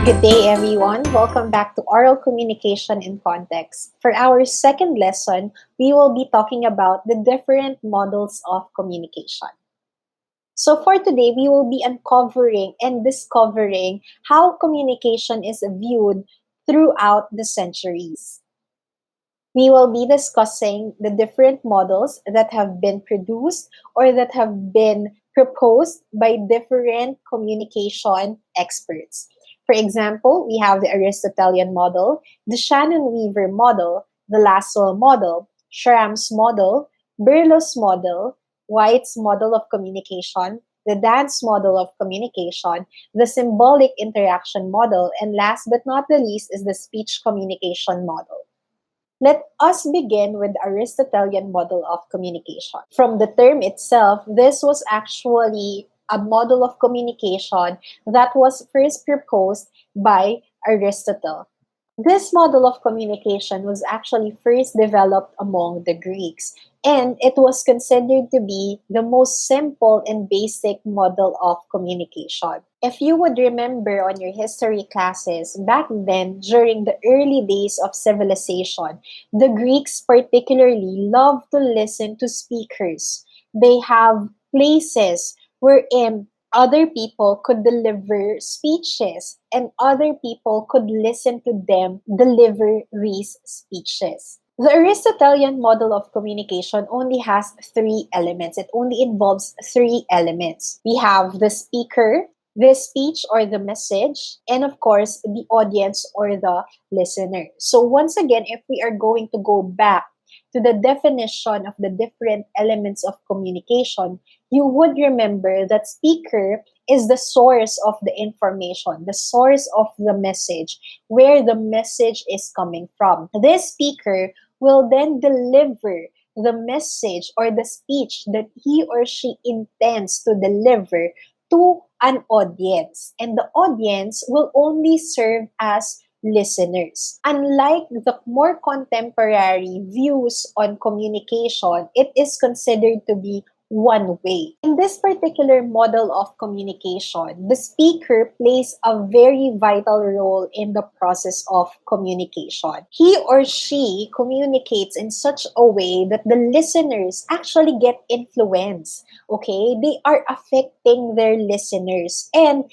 Good day, everyone. Welcome back to Oral Communication in Context. For our second lesson, we will be talking about the different models of communication. So for today, we will be uncovering and discovering how communication is viewed throughout the centuries. We will be discussing the different models that have been produced or that have been proposed by different communication experts. For example, we have the Aristotelian model, the Shannon-Weaver model, the Lasso Model, Schramm's model, Berlo's model, White's model of communication, the Dance model of communication, the Symbolic interaction model, and last but not the least is the speech communication model. Let us begin with the Aristotelian model of communication. From the term itself, this was actually a model of communication that was first proposed by Aristotle. This model of communication was actually first developed among the Greeks, and it was considered to be the most simple and basic model of communication. If you would remember on your history classes, back then, during the early days of civilization, the Greeks particularly loved to listen to speakers. They have places wherein other people could deliver speeches and other people could listen to them deliver these speeches. The Aristotelian model of communication only has three elements. It only involves three elements. We have the speaker, the speech or the message, and of course, the audience or the listener. So once again, if we are going to go back to the definition of the different elements of communication, you would remember that speaker is the source of the information, the source of the message, where the message is coming from. This speaker will then deliver the message or the speech that he or she intends to deliver to an audience. And the audience will only serve as listeners. Unlike the more contemporary views on communication, it is considered to be one way. In this particular model of communication, the speaker plays a very vital role in the process of communication. He or she communicates in such a way that the listeners actually get influence. Okay? They are affecting their listeners and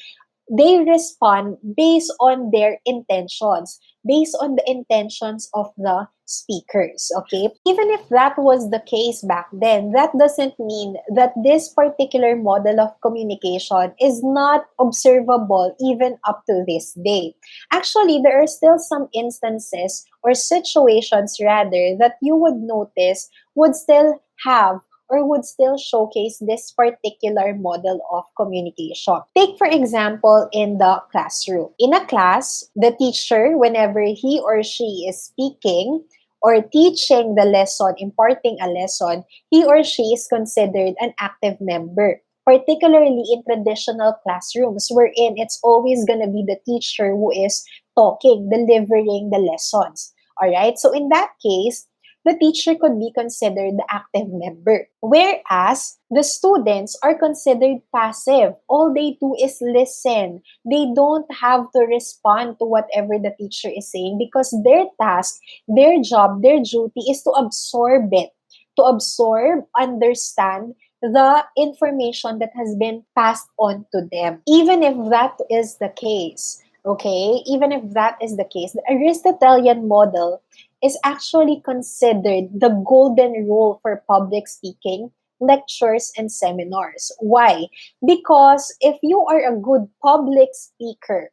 they respond based on their intentions, based on the intentions of the speakers, okay? Even if that was the case back then, that doesn't mean that this particular model of communication is not observable even up to this day. Actually, there are still some instances or situations rather that you would notice would still have or would still showcase this particular model of communication. Take, for example, in the classroom. In a class, the teacher, whenever he or she is speaking or teaching the lesson, imparting a lesson, he or she is considered an active member. Particularly in traditional classrooms wherein it's always going to be the teacher who is talking, delivering the lessons. Alright, so in that case, the teacher could be considered the active member. Whereas, the students are considered passive. All they do is listen. They don't have to respond to whatever the teacher is saying because their task, their job, their duty is to absorb it. To absorb, understand the information that has been passed on to them. Even if that is the case, okay? Even if that is the case, the Aristotelian model is actually considered the golden rule for public speaking, lectures, and seminars. Why? Because if you are a good public speaker,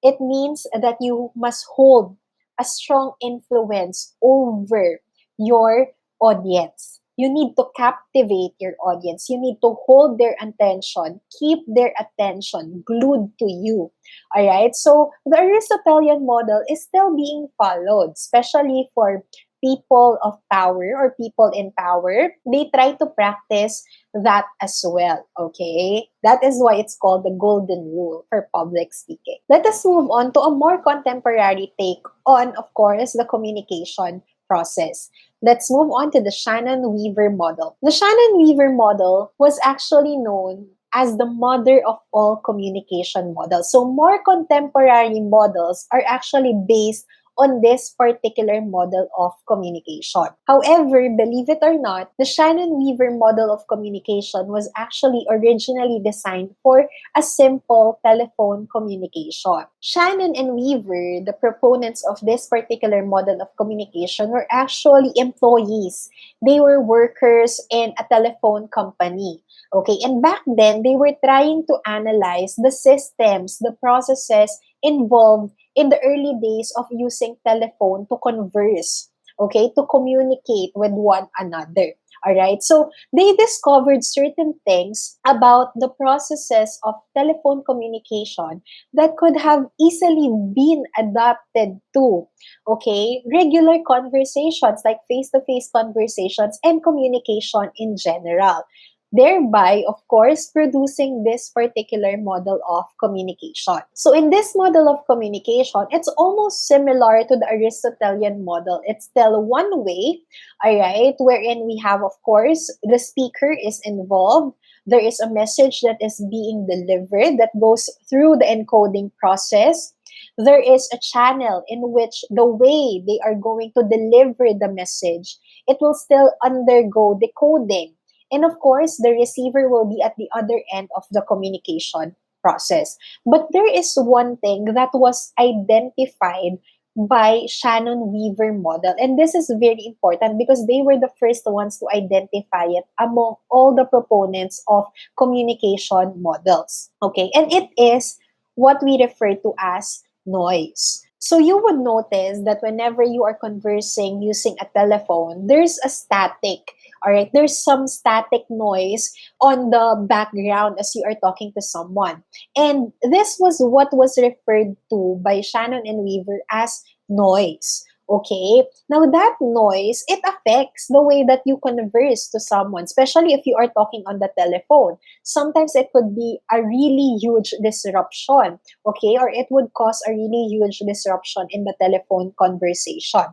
it means that you must hold a strong influence over your audience. You need to captivate your audience. You need to hold their attention, keep their attention glued to you. All right? So the Aristotelian model is still being followed, especially for people of power or people in power. They try to practice that as well, okay? That is why it's called the golden rule for public speaking. Let us move on to a more contemporary take on, of course, the communication process. Let's move on to the Shannon-Weaver model. The Shannon-Weaver model was actually known as the mother of all communication models. So more contemporary models are actually based on this particular model of communication. However, believe it or not, the Shannon-Weaver model of communication was actually originally designed for a simple telephone communication. Shannon and Weaver, the proponents of this particular model of communication, were actually employees. They were workers in a telephone company. Okay, and back then, they were trying to analyze the systems, the processes involved in the early days of using telephone to converse, okay, to communicate with one another. All right, so they discovered certain things about the processes of telephone communication that could have easily been adapted to, okay, regular conversations like face-to-face conversations and communication in general, thereby, of course, producing this particular model of communication. So in this model of communication, it's almost similar to the Aristotelian model. It's still one way, all right, wherein we have, of course, the speaker is involved. There is a message that is being delivered that goes through the encoding process. There is a channel in which the way they are going to deliver the message, it will still undergo decoding. And of course, the receiver will be at the other end of the communication process. But there is one thing that was identified by Shannon Weaver model. And this is very important because they were the first ones to identify it among all the proponents of communication models. Okay, and it is what we refer to as noise. So you would notice that whenever you are conversing using a telephone, there's a static. All right, there's some static noise on the background as you are talking to someone. And this was what was referred to by Shannon and Weaver as noise. Okay, now that noise, it affects the way that you converse to someone, especially if you are talking on the telephone. Sometimes it could be a really huge disruption, okay, or it would cause a really huge disruption in the telephone conversation.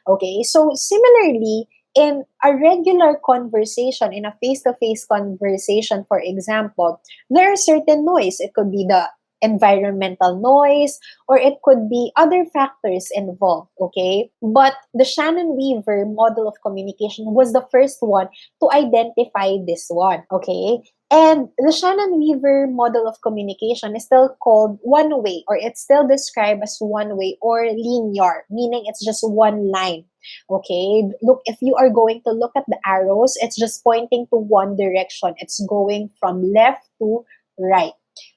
Okay, so similarly, in a regular conversation, in a face-to-face conversation, for example, there are certain noise. It could be the environmental noise, or it could be other factors involved, okay? But the Shannon-Weaver model of communication was the first one to identify this one, okay? And the Shannon-Weaver model of communication is still called one-way, or it's still described as one-way or linear, meaning it's just one line. Okay, look, if you are going to look at the arrows, it's just pointing to one direction. It's going from left to right.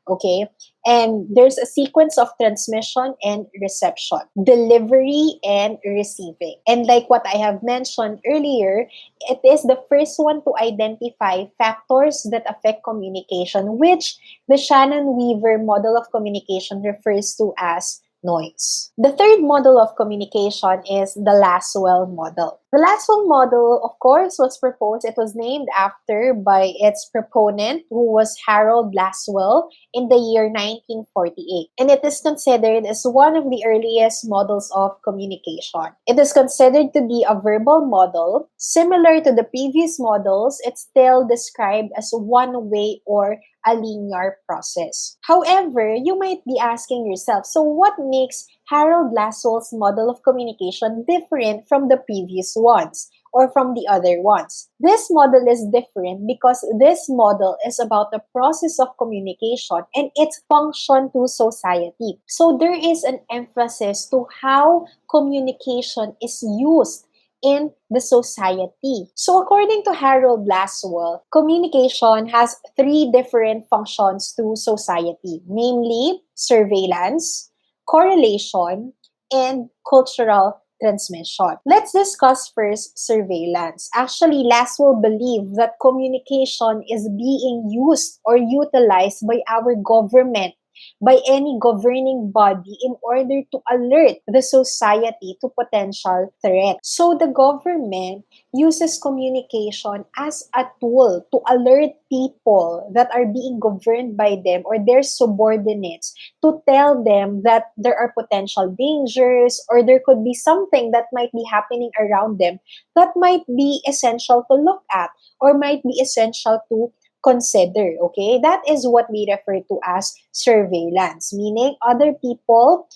Okay, and there's a sequence of transmission and reception, delivery and receiving. And like what I have mentioned earlier, it is the first one to identify factors that affect communication, which the Shannon-Weaver model of communication refers to as noise. The third model of communication is the Lasso model. The Lasso model, of course, was proposed. It was named after by its proponent, who was Harold Lasso, in the year 1948. And it is considered as one of the earliest models of communication. It is considered to be a verbal model. Similar to the previous models, it's still described as one-way or a linear process. However, you might be asking yourself, so what makes Harold Lasso's model of communication different from the previous ones or from the other ones? This model is different because this model is about the process of communication and its function to society. So there is an emphasis to how communication is used in the society. So according to Harold Lasso, communication has three different functions to society, namely surveillance, correlation, and cultural transmission. Let's discuss first surveillance. Actually, Lasso believed that communication is being used or utilized by our government, by any governing body, in order to alert the society to potential threats. So the government uses communication as a tool to alert people that are being governed by them or their subordinates, to tell them that there are potential dangers or there could be something that might be happening around them that might be essential to look at or might be essential to consider. Okay, that is what we refer to as surveillance, meaning other people,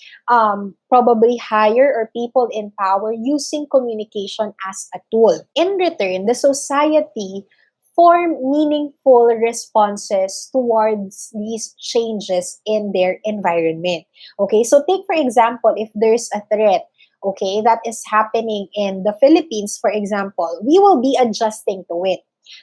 probably higher or people in power, using communication as a tool. In return, the society form meaningful responses towards these changes in their environment. Okay, so take for example, if there's a threat, okay, that is happening in the Philippines, for example, we will be adjusting to it.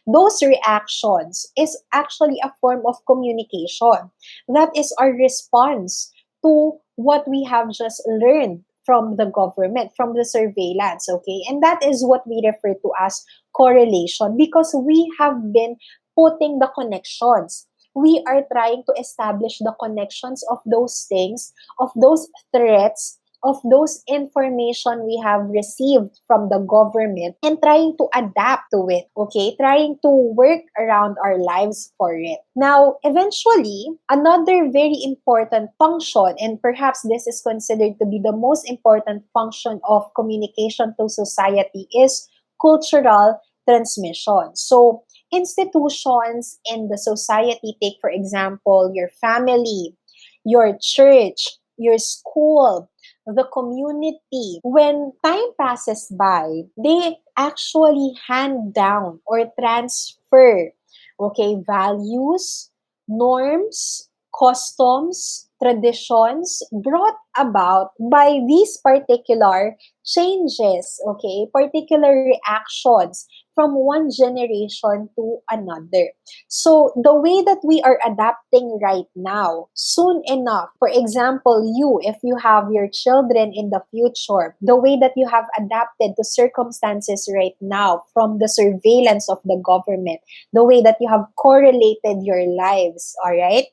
Those reactions is actually a form of communication. That is our response to what we have just learned from the government, from the surveillance, okay? And that is what we refer to as correlation because we have been putting the connections. We are trying to establish the connections of those things, of those threats, of those information we have received from the government and trying to adapt to it, okay? Trying to work around our lives for it. Now, eventually, another very important function, and perhaps this is considered to be the most important function of communication to society, is cultural transmission. So, institutions in the society, take for example, your family, your church, your school, the community, when time passes by, they actually hand down or transfer, okay, values, norms, customs, traditions brought about by these particular changes, okay, particular reactions from one generation to another. So the way that we are adapting right now, soon enough, for example, you, if you have your children in the future, the way that you have adapted to circumstances right now from the surveillance of the government, the way that you have correlated your lives, all right,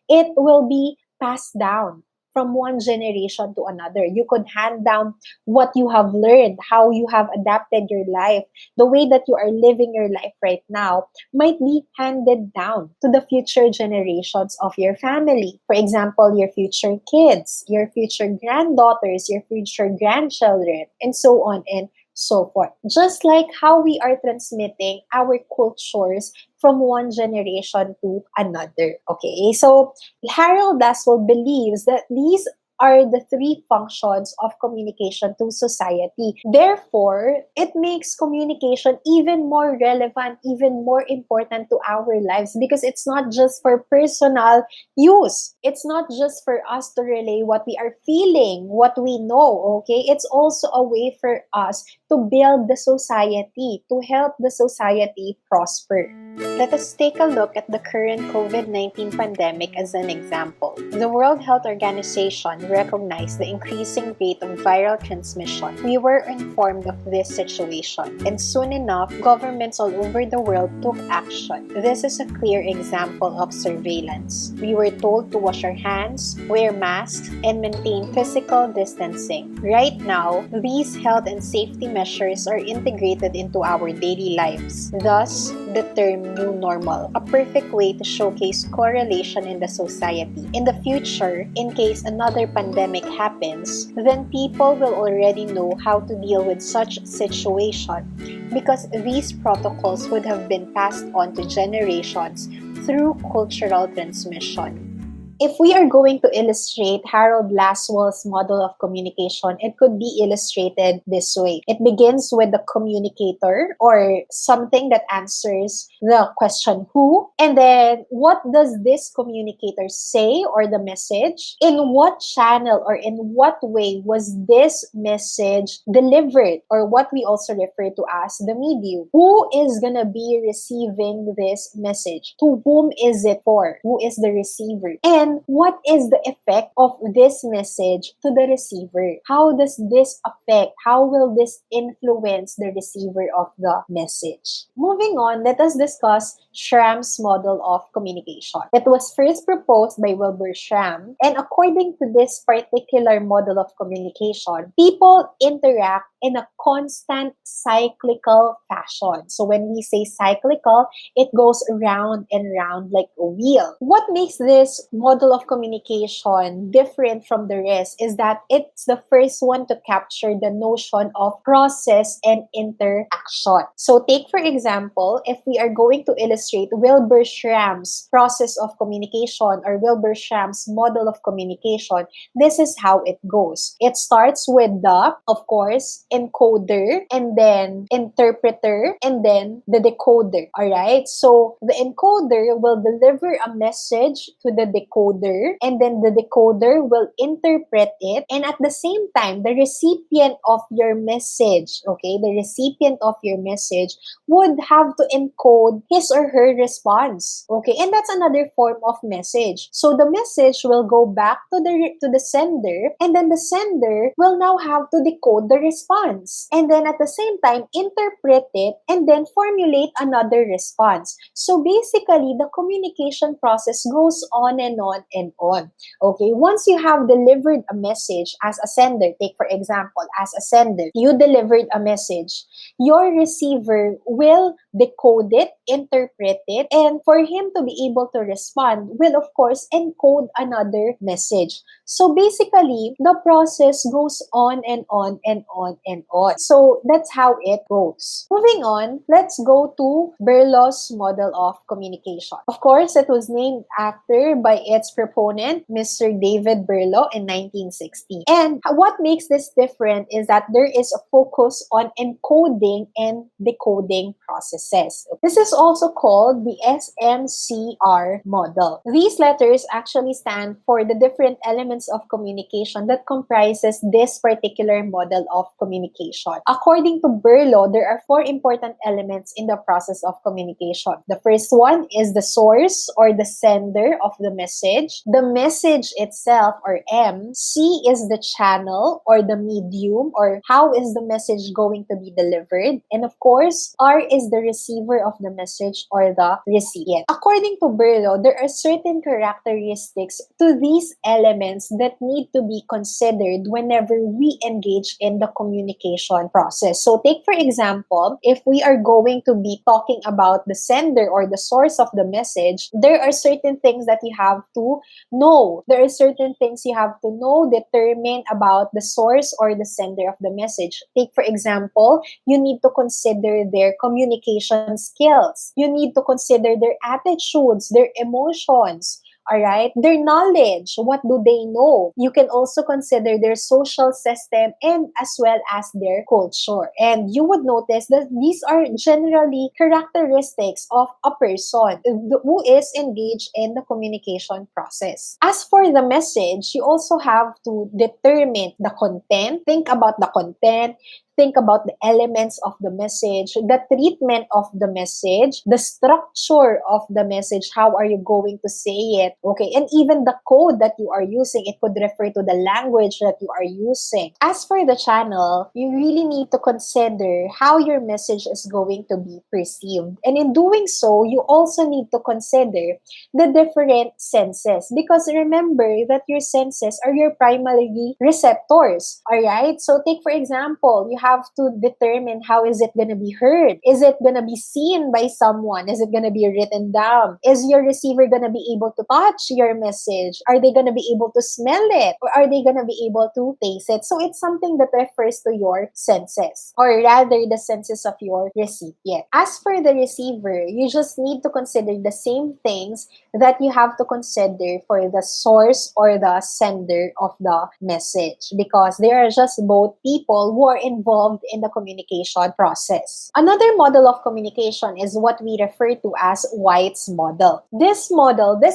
it will be passed down from one generation to another. You could hand down what you have learned, how you have adapted your life, the way that you are living your life right now might be handed down to the future generations of your family. For example, your future kids, your future granddaughters, your future grandchildren, and so on and so forth. Just like how we are transmitting our cultures from one generation to another. Okay, so Harold Laswell believes that these are the three functions of communication to society. Therefore, it makes communication even more relevant, even more important to our lives because it's not just for personal use. It's not just for us to relay what we are feeling, what we know, okay? It's also a way for us to build the society, to help the society prosper. Let us take a look at the current COVID-19 pandemic as an example. The World Health Organization recognized the increasing rate of viral transmission. We were informed of this situation, and soon enough, governments all over the world took action. This is a clear example of surveillance. We were told to wash our hands, wear masks, and maintain physical distancing. Right now, these health and safety measures are integrated into our daily lives. Thus, the term new normal, a perfect way to showcase correlation in the society. In the future, in case another pandemic happens, then people will already know how to deal with such situation because these protocols would have been passed on to generations through cultural transmission. If we are going to illustrate Harold Laswell's model of communication, it could be illustrated this way. It begins with the communicator or something that answers the question who, and then what does this communicator say or the message? In what channel or in what way was this message delivered, or what we also refer to as the medium? Who is gonna be receiving this message? To whom is it for? Who is the receiver? And what is the effect of this message to the receiver? How does this affect? How will this influence the receiver of the message? Moving on, let us discuss Schramm's model of communication. It was first proposed by Wilbur Schramm, and according to this particular model of communication, people interact in a constant cyclical fashion. So when we say cyclical, it goes round and round like a wheel. What makes this model model of communication different from the rest is that it's the first one to capture the notion of process and interaction. So take for example, if we are going to illustrate Wilbur Schramm's process of communication or Wilbur Schramm's model of communication, this is how it goes. It starts with the, of course, encoder, and then interpreter, and then the decoder. Alright? So the encoder will deliver a message to the decoder, and then the decoder will interpret it, and at the same time, the recipient of your message, okay, the recipient of your message would have to encode his or her response. Okay, and that's another form of message. So the message will go back to the sender, and then the sender will now have to decode the response, and then at the same time interpret it, and then formulate another response. So basically, the communication process goes on and on and on. Okay, once you have delivered a message as a sender, take for example, as a sender, you delivered a message, your receiver will decode it, interpret it, and for him to be able to respond, will of course encode another message. So basically, the process goes on and on and on and on. So that's how it goes. Moving on, let's go to Berlo's model of communication. Of course, it was named after by its proponent, Mr. David Berlo, in 1960. And what makes this different is that there is a focus on encoding and decoding processes. This is also called the SMCR model. These letters actually stand for the different elements of communication that comprises this particular model of communication. According to Berlo, there are four important elements in the process of communication. The first one is the source or the sender of the message, the message itself or M, C is the channel or the medium or how is the message going to be delivered, and of course, R is the receiver of the message or the recipient. According to Berlo, there are certain characteristics to these elements that need to be considered whenever we engage in the communication process. So take for example, if we are going to be talking about the sender or the source of the message, there are certain things that you have to know. There are certain things you have to know, determine about the source or the sender of the message. Take for example, you need to consider their communication skills. You need to consider their attitudes, their emotions, alright? Their knowledge, what do they know? You can also consider their social system and as well as their culture. And you would notice that these are generally characteristics of a person who is engaged in the communication process. As for the message, you also have to determine the content. Think about the content. Think about the elements of the message, the treatment of the message, the structure of the message, how are you going to say it, okay, and even the code that you are using, it could refer to the language that you are using. As for the channel, you really need to consider how your message is going to be perceived. And in doing so, you also need to consider the different senses because remember that your senses are your primary receptors, alright? So take for example, you have to determine how is it going to be heard. Is it going to be seen by someone? Is it going to be written down? Is your receiver going to be able to touch your message? Are they going to be able to smell it? Or are they going to be able to taste it? So it's something that refers to your senses, or rather the senses of your recipient. As for the receiver, you just need to consider the same things that you have to consider for the source or the sender of the message because they are just both people who are involved in the communication process. Another model of communication is what we refer to as White's model. This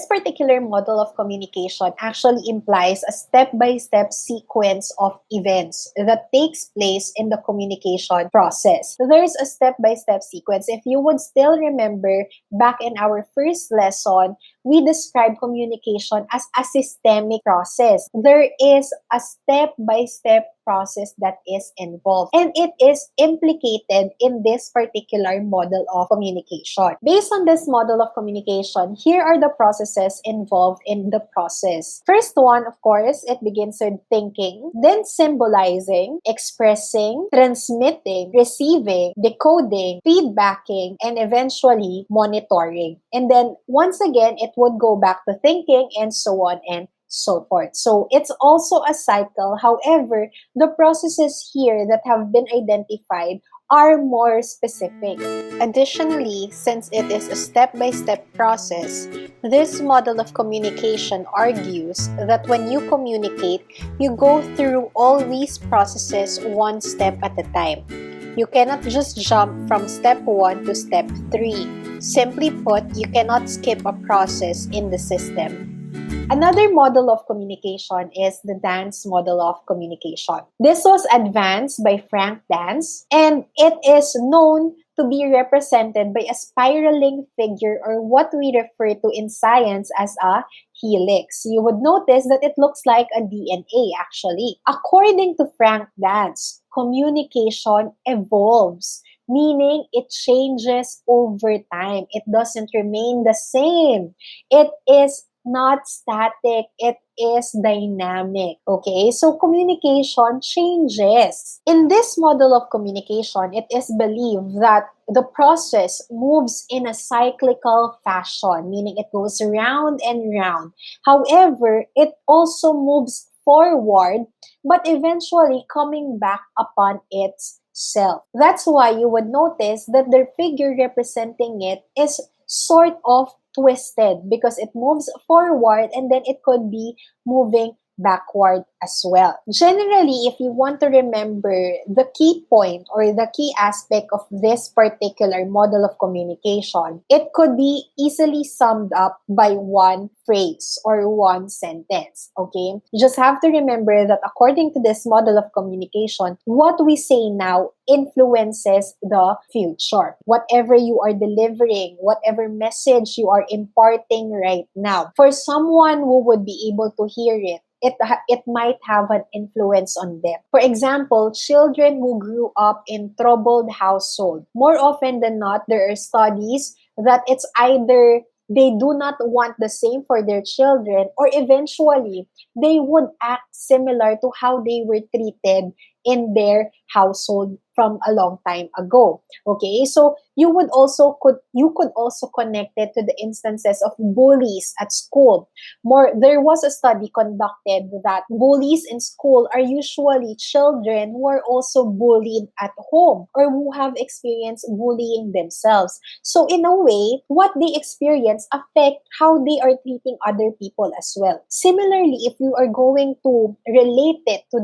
particular model of communication actually implies a step-by-step sequence of events that takes place in the communication process. So there's a step-by-step sequence. If you would still remember back in our first lesson, we describe communication as a systemic process. There is a step-by-step process that is involved and it is implicated in this particular model of communication. Based on this model of communication, here are the processes involved in the process. First one, of course, it begins with thinking, then symbolizing, expressing, transmitting, receiving, decoding, feedbacking, and eventually monitoring. And then once again, it it would go back to thinking, and so on and so forth. So it's also a cycle. However, the processes here that have been identified are more specific. Additionally, since it is a step-by-step process, this model of communication argues that when you communicate, you go through all these processes one step at a time. You cannot just jump from step 1 to step 3. Simply put, you cannot skip a process in the system. Another model of communication is the dance model of communication. This was advanced by Frank Dance, and it is known to be represented by a spiraling figure, or what we refer to in science as a helix. You would notice that it looks like a DNA actually. According to Frank Dance, communication evolves, meaning it changes over time. It doesn't remain the same. It is not static, it is dynamic. Okay, so communication changes. In this model of communication, it is believed that the process moves in a cyclical fashion, meaning it goes round and round. However, it also moves forward, but eventually coming back upon itself. That's why you would notice that the figure representing it is sort of twisted, because it moves forward and then it could be moving backward as well. Generally, if you want to remember the key point or the key aspect of this particular model of communication, it could be easily summed up by one phrase or one sentence. Okay? You just have to remember that according to this model of communication, what we say now influences the future. Whatever you are delivering, whatever message you are imparting right now, for someone who would be able to hear it, it might have an influence on them. For example, children who grew up in troubled household, more often than not, there are studies that it's either they do not want the same for their children, or eventually they would act similar to how they were treated in their household from a long time ago. Okay, so you could also connect it to the instances of bullies at school. There was a study conducted that bullies in school are usually children who are also bullied at home, or who have experienced bullying themselves. So in a way, what they experience affect how they are treating other people as well. Similarly, if you are going to relate it to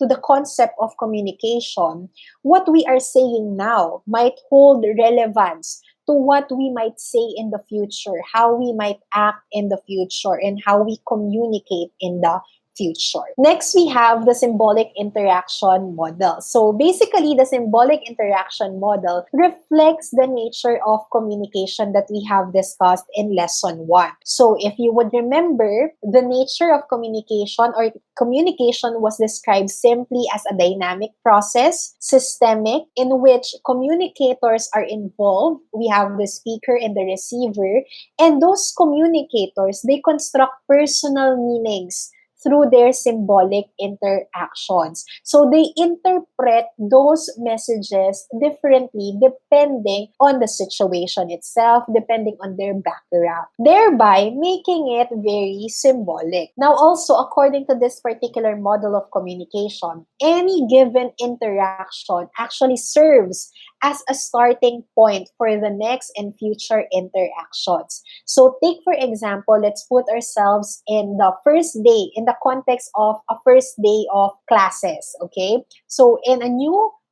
the concept of communication, what we are saying now might hold relevance to what we might say in the future, how we might act in the future, and how we communicate in the future. Next, we have the symbolic interaction model. So basically, the symbolic interaction model reflects the nature of communication that we have discussed in lesson 1. So if you would remember, the nature of communication, or communication, was described simply as a dynamic process, systemic, in which communicators are involved. We have the speaker and the receiver, and those communicators, they construct personal meanings through their symbolic interactions. So they interpret those messages differently depending on the situation itself, depending on their background, thereby making it very symbolic. Now also, according to this particular model of communication, any given interaction actually serves as a starting point for the next and future interactions. So take, for example, let's put ourselves in the first day, in the context of a first day of classes, okay? So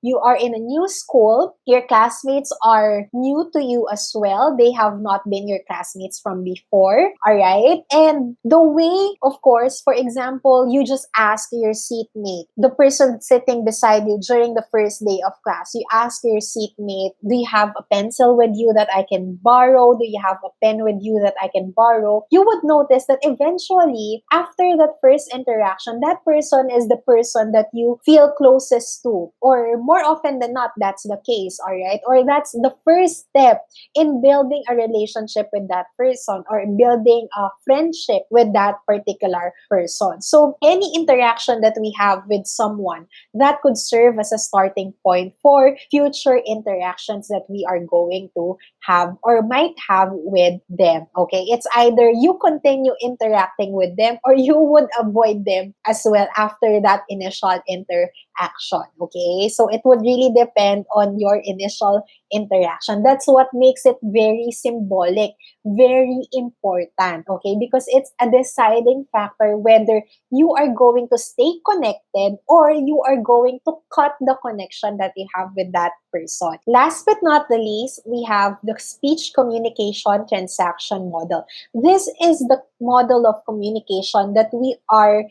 you are in a new school, your classmates are new to you as well. They have not been your classmates from before, all right? And the way, of course, for example, you just ask your seatmate, the person sitting beside you during the first day of class, you ask your seatmate, do you have a pencil with you that I can borrow? Do you have a pen with you that I can borrow? You would notice that eventually, after that first interaction, that person is the person that you feel closest to, or more more often than not, that's the case, all right? Or that's the first step in building a relationship with that person or building a friendship with that particular person. So any interaction that we have with someone, that could serve as a starting point for future interactions that we are going to have or might have with them. Okay, it's either you continue interacting with them or you would avoid them as well after that initial interaction. Okay, so it would really depend on your initial interaction. That's what makes it very symbolic, very important. Okay, because it's a deciding factor whether you are going to stay connected or you are going to cut the connection that you have with that person. Last but not the least, we have the speech communication transaction model. This is the model of communication that we are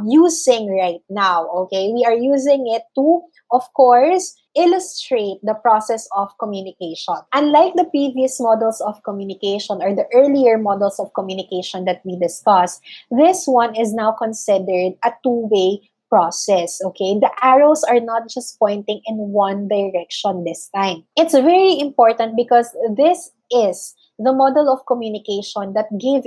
using right now. Okay, we are using it to, of course, illustrate the process of communication. Unlike the previous models of communication or the earlier models of communication that we discussed, this one is now considered a two-way process. Okay, the arrows are not just pointing in one direction this time. It's very important because this is the model of communication that give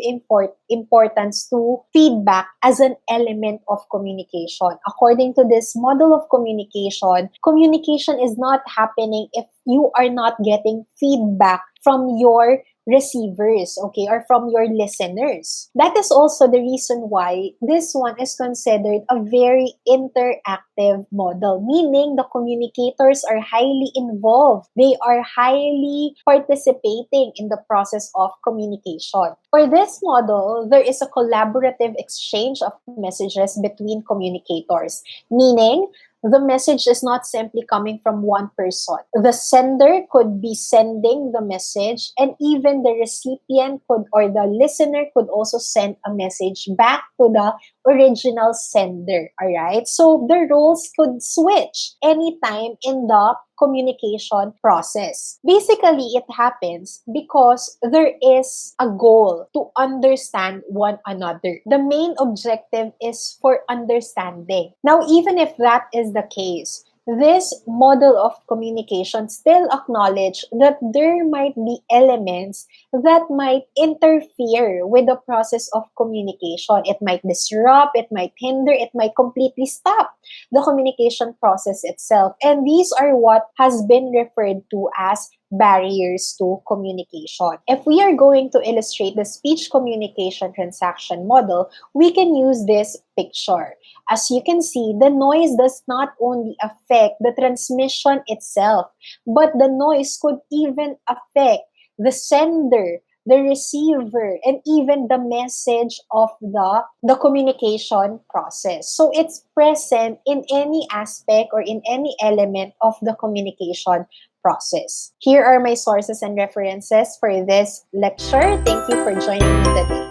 importance to feedback as an element of communication. According to this model of communication, communication is not happening if you are not getting feedback from your receivers, okay, or from your listeners. That is also the reason why this one is considered a very interactive model, meaning the communicators are highly involved. They are highly participating in the process of communication. For this model, there is a collaborative exchange of messages between communicators, meaning the message is not simply coming from one person. The sender could be sending the message, and even the recipient could or the listener could also send a message back to the original sender. All right? So the roles could switch anytime in the communication process. Basically, it happens because there is a goal to understand one another. The main objective is for understanding. Now, even if that is the case, this model of communication still acknowledge that there might be elements that might interfere with the process of communication. It might disrupt, it might hinder, it might completely stop the communication process itself. And these are what has been referred to as barriers to communication. If we are going to illustrate the speech communication transaction model, we can use this picture. As you can see, the noise does not only affect the transmission itself, but the noise could even affect the sender, the receiver, and even the message of the communication process. So it's present in any aspect or in any element of the communication process. Here are my sources and references for this lecture. Thank you for joining me today.